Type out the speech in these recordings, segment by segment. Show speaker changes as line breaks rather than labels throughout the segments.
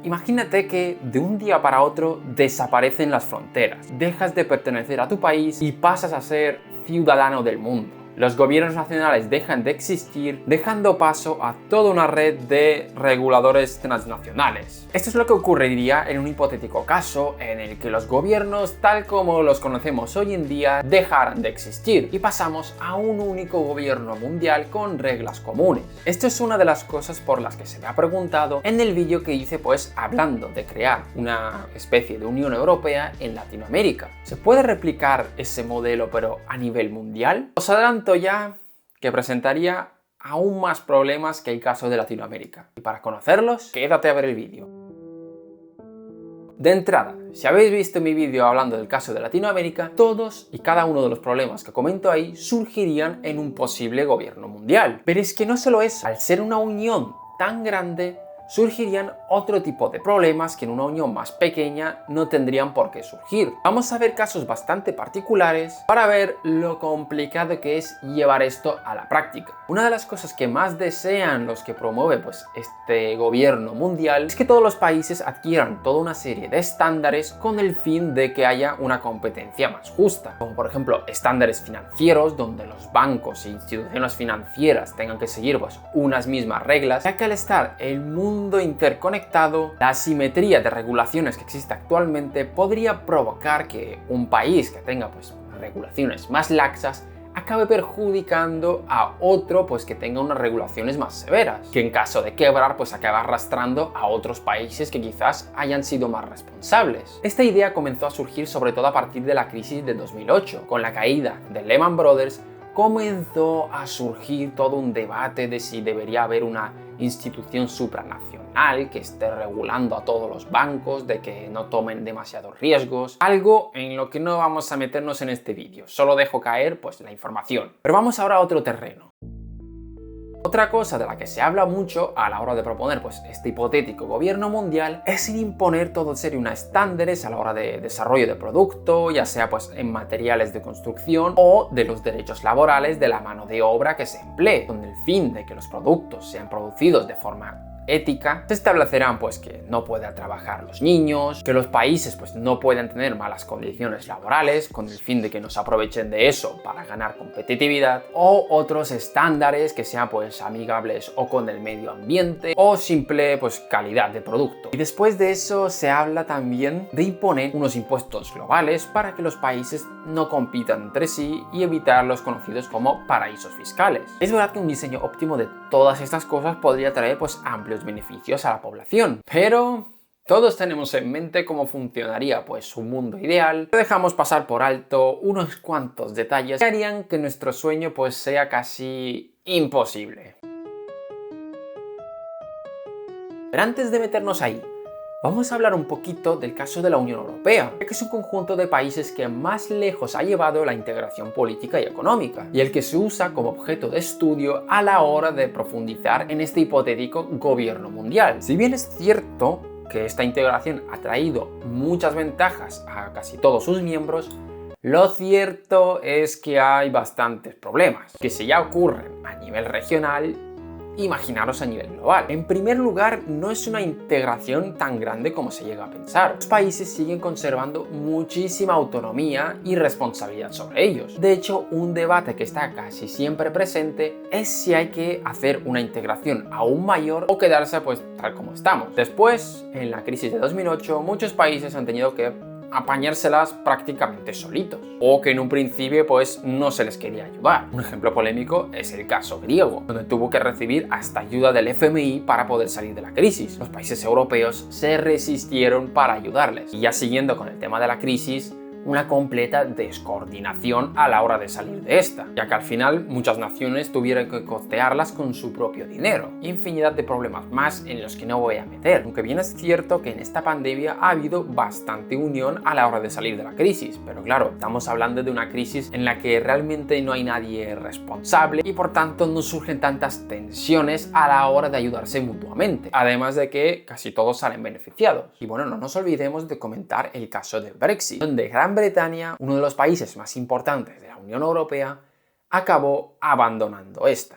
Imagínate que de un día para otro desaparecen las fronteras, dejas de pertenecer a tu país y pasas a ser ciudadano del mundo. Los gobiernos nacionales dejan de existir, dejando paso a toda una red de reguladores transnacionales. Esto es lo que ocurriría en un hipotético caso en el que los gobiernos, tal como los conocemos hoy en día, dejaran de existir y pasamos a un único gobierno mundial con reglas comunes. Esto es una de las cosas por las que se me ha preguntado en el vídeo que hice hablando de crear una especie de Unión Europea en Latinoamérica. ¿Se puede replicar ese modelo pero a nivel mundial? Os adelanto ya que presentaría aún más problemas que el caso de Latinoamérica. Y para conocerlos, quédate a ver el vídeo. De entrada, si habéis visto mi vídeo hablando del caso de Latinoamérica, todos y cada uno de los problemas que comento ahí surgirían en un posible gobierno mundial. Pero es que no solo eso, al ser una unión tan grande, surgirían otro tipo de problemas que en una unión más pequeña no tendrían por qué surgir. Vamos a ver casos bastante particulares para ver lo complicado que es llevar esto a la práctica. Una de las cosas que más desean los que promueven este gobierno mundial es que todos los países adquieran toda una serie de estándares con el fin de que haya una competencia más justa, como por ejemplo estándares financieros donde los bancos e instituciones financieras tengan que seguir unas mismas reglas, ya que al estar el mundo interconectado, la asimetría de regulaciones que existe actualmente podría provocar que un país que tenga regulaciones más laxas acabe perjudicando a otro que tenga unas regulaciones más severas, que en caso de quebrar acaba arrastrando a otros países que quizás hayan sido más responsables. Esta idea comenzó a surgir sobre todo a partir de la crisis de 2008, con la caída de Lehman Brothers. Comenzó a surgir todo un debate de si debería haber una institución supranacional que esté regulando a todos los bancos, de que no tomen demasiados riesgos, algo en lo que no vamos a meternos en este vídeo, solo dejo caer la información. Pero vamos ahora a otro terreno. Otra cosa de la que se habla mucho a la hora de proponer este hipotético gobierno mundial es en imponer todo serie unos estándares a la hora de desarrollo de producto, ya sea en materiales de construcción o de los derechos laborales de la mano de obra que se emplee, con el fin de que los productos sean producidos de forma ética. Se establecerán que no puedan trabajar los niños, que los países no pueden tener malas condiciones laborales con el fin de que no se aprovechen de eso para ganar competitividad, o otros estándares que sean amigables o con el medio ambiente o simple calidad de producto. Y después de eso se habla también de imponer unos impuestos globales para que los países no compitan entre sí y evitar los conocidos como paraísos fiscales. Es verdad que un diseño óptimo de todas estas cosas podría traer amplios beneficios a la población, pero todos tenemos en mente cómo funcionaría un mundo ideal. Dejamos pasar por alto unos cuantos detalles que harían que nuestro sueño sea casi imposible. Pero antes de meternos ahí, vamos a hablar un poquito del caso de la Unión Europea, que es un conjunto de países que más lejos ha llevado la integración política y económica, y el que se usa como objeto de estudio a la hora de profundizar en este hipotético gobierno mundial. Si bien es cierto que esta integración ha traído muchas ventajas a casi todos sus miembros, lo cierto es que hay bastantes problemas, que si ya ocurren a nivel regional, imaginaros a nivel global. En primer lugar, no es una integración tan grande como se llega a pensar. Los países siguen conservando muchísima autonomía y responsabilidad sobre ellos. De hecho, un debate que está casi siempre presente es si hay que hacer una integración aún mayor o quedarse tal como estamos. Después, en la crisis de 2008, muchos países han tenido que apañárselas prácticamente solitos, o que en un principio no se les quería ayudar. Un ejemplo polémico es el caso griego, donde tuvo que recibir hasta ayuda del FMI para poder salir de la crisis. Los países europeos se resistieron para ayudarles, y ya siguiendo con el tema de la crisis, una completa descoordinación a la hora de salir de esta, ya que al final muchas naciones tuvieron que costearlas con su propio dinero. Infinidad de problemas más en los que no voy a meter, aunque bien es cierto que en esta pandemia ha habido bastante unión a la hora de salir de la crisis, pero claro, estamos hablando de una crisis en la que realmente no hay nadie responsable y por tanto no surgen tantas tensiones a la hora de ayudarse mutuamente, además de que casi todos salen beneficiados. Y bueno, no nos olvidemos de comentar el caso del Brexit, donde Gran Bretaña, uno de los países más importantes de la Unión Europea, acabó abandonando esta.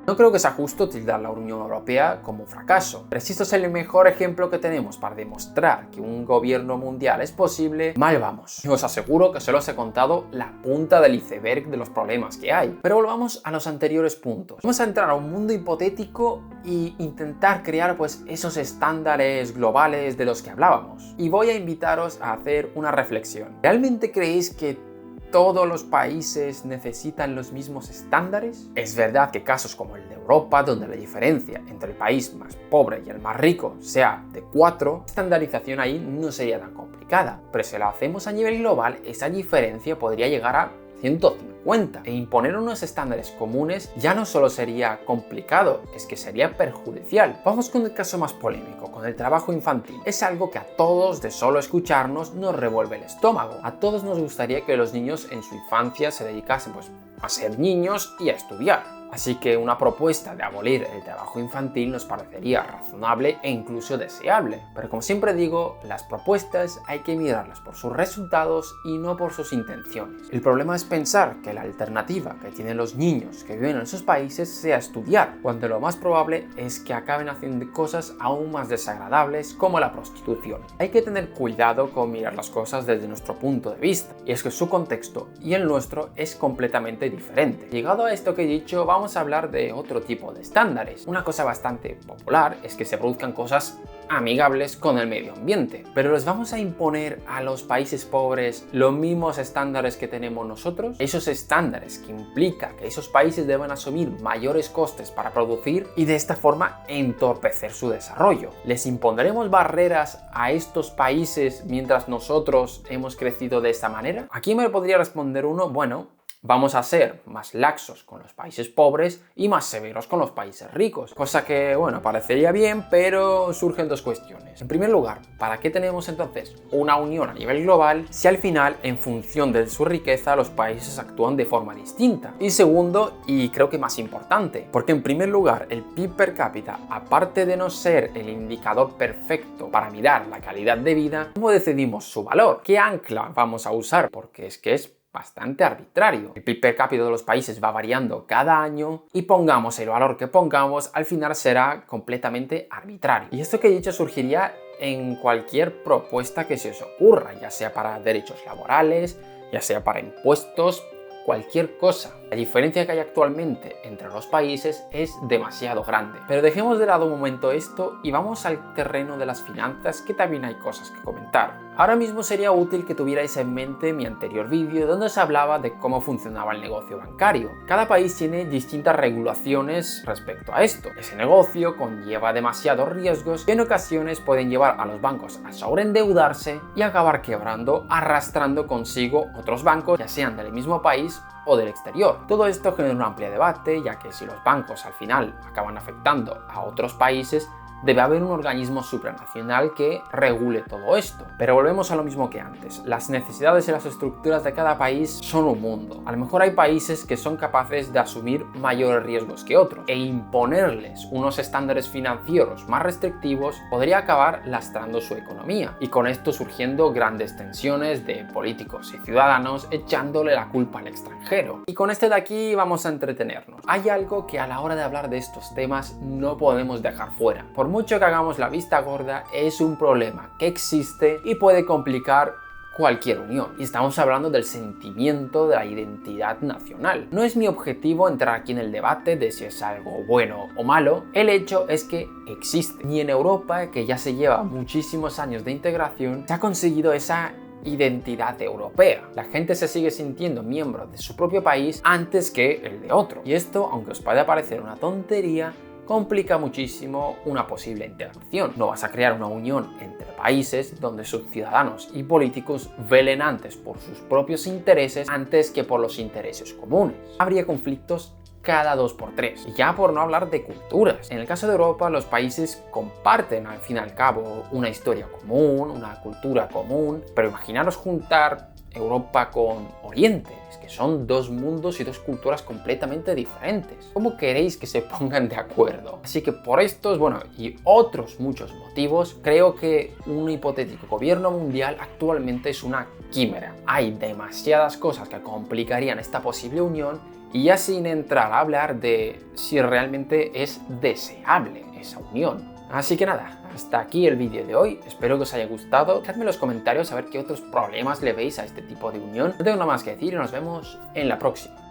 No creo que sea justo tildar la Unión Europea como un fracaso, pero si esto es el mejor ejemplo que tenemos para demostrar que un gobierno mundial es posible, mal vamos. Y os aseguro que solo os he contado la punta del iceberg de los problemas que hay. Pero volvamos a los anteriores puntos. Vamos a entrar a un mundo hipotético e intentar crear pues esos estándares globales de los que hablábamos. Y voy a invitaros a hacer una reflexión. ¿Realmente creéis que todos los países necesitan los mismos estándares? Es verdad que casos como el de Europa, donde la diferencia entre el país más pobre y el más rico sea de 4, la estandarización ahí no sería tan complicada. Pero si lo hacemos a nivel global, esa diferencia podría llegar a 150. E imponer unos estándares comunes ya no solo sería complicado, es que sería perjudicial. Vamos con el caso más polémico, con el trabajo infantil. Es algo que a todos, de solo escucharnos, nos revuelve el estómago. A todos nos gustaría que los niños en su infancia se dedicasen pues, a ser niños y a estudiar. Así que una propuesta de abolir el trabajo infantil nos parecería razonable e incluso deseable. Pero como siempre digo, las propuestas hay que mirarlas por sus resultados y no por sus intenciones. El problema es pensar que la alternativa que tienen los niños que viven en esos países sea estudiar, cuando lo más probable es que acaben haciendo cosas aún más desagradables como la prostitución. Hay que tener cuidado con mirar las cosas desde nuestro punto de vista, y es que su contexto y el nuestro es completamente diferente. Llegado a esto que he dicho, vamos a hablar de otro tipo de estándares. Una cosa bastante popular es que se produzcan cosas amigables con el medio ambiente, pero ¿les vamos a imponer a los países pobres los mismos estándares que tenemos nosotros? Esos estándares que implica que esos países deben asumir mayores costes para producir y de esta forma entorpecer su desarrollo. ¿Les impondremos barreras a estos países mientras nosotros hemos crecido de esta manera? Aquí me podría responder uno, bueno, vamos a ser más laxos con los países pobres y más severos con los países ricos. Cosa que, bueno, parecería bien, pero surgen dos cuestiones. En primer lugar, ¿para qué tenemos entonces una unión a nivel global si al final, en función de su riqueza, los países actúan de forma distinta? Y segundo, y creo que más importante, porque en primer lugar, el PIB per cápita, aparte de no ser el indicador perfecto para mirar la calidad de vida, ¿cómo decidimos su valor? ¿Qué ancla vamos a usar? Porque es que es bastante arbitrario. El PIB per cápita de los países va variando cada año y pongamos el valor que pongamos, al final será completamente arbitrario. Y esto que he dicho surgiría en cualquier propuesta que se os ocurra, ya sea para derechos laborales, ya sea para impuestos, cualquier cosa. La diferencia que hay actualmente entre los países es demasiado grande. Pero dejemos de lado un momento esto y vamos al terreno de las finanzas, que también hay cosas que comentar. Ahora mismo sería útil que tuvierais en mente mi anterior vídeo donde os hablaba de cómo funcionaba el negocio bancario. Cada país tiene distintas regulaciones respecto a esto. Ese negocio conlleva demasiados riesgos que en ocasiones pueden llevar a los bancos a sobreendeudarse y acabar quebrando, arrastrando consigo otros bancos, ya sean del mismo país o del exterior. Todo esto genera un amplio debate, ya que si los bancos al final acaban afectando a otros países, debe haber un organismo supranacional que regule todo esto. Pero volvemos a lo mismo que antes. Las necesidades y las estructuras de cada país son un mundo. A lo mejor hay países que son capaces de asumir mayores riesgos que otros, e imponerles unos estándares financieros más restrictivos podría acabar lastrando su economía, y con esto surgiendo grandes tensiones de políticos y ciudadanos echándole la culpa al extranjero. Y con este de aquí vamos a entretenernos. Hay algo que a la hora de hablar de estos temas no podemos dejar fuera. Por mucho que hagamos la vista gorda, es un problema que existe y puede complicar cualquier unión. Y estamos hablando del sentimiento de la identidad nacional. No es mi objetivo entrar aquí en el debate de si es algo bueno o malo. El hecho es que existe. Y en Europa, que ya se lleva muchísimos años de integración, se ha conseguido esa identidad europea. La gente se sigue sintiendo miembro de su propio país antes que el de otro. Y esto, aunque os pueda parecer una tontería, complica muchísimo una posible integración. No vas a crear una unión entre países donde sus ciudadanos y políticos velen antes por sus propios intereses antes que por los intereses comunes. Habría conflictos cada 2x3. Y ya por no hablar de culturas. En el caso de Europa, los países comparten al fin y al cabo una historia común, una cultura común, pero imaginaros juntar Europa con Oriente, es que son dos mundos y dos culturas completamente diferentes. ¿Cómo queréis que se pongan de acuerdo? Así que por estos, y otros muchos motivos, creo que un hipotético gobierno mundial actualmente es una quimera. Hay demasiadas cosas que complicarían esta posible unión Y ya sin entrar a hablar de si realmente es deseable esa unión. Así que nada, hasta aquí el vídeo de hoy, espero que os haya gustado. Dejadme en los comentarios a ver qué otros problemas le veis a este tipo de unión. No tengo nada más que decir y nos vemos en la próxima.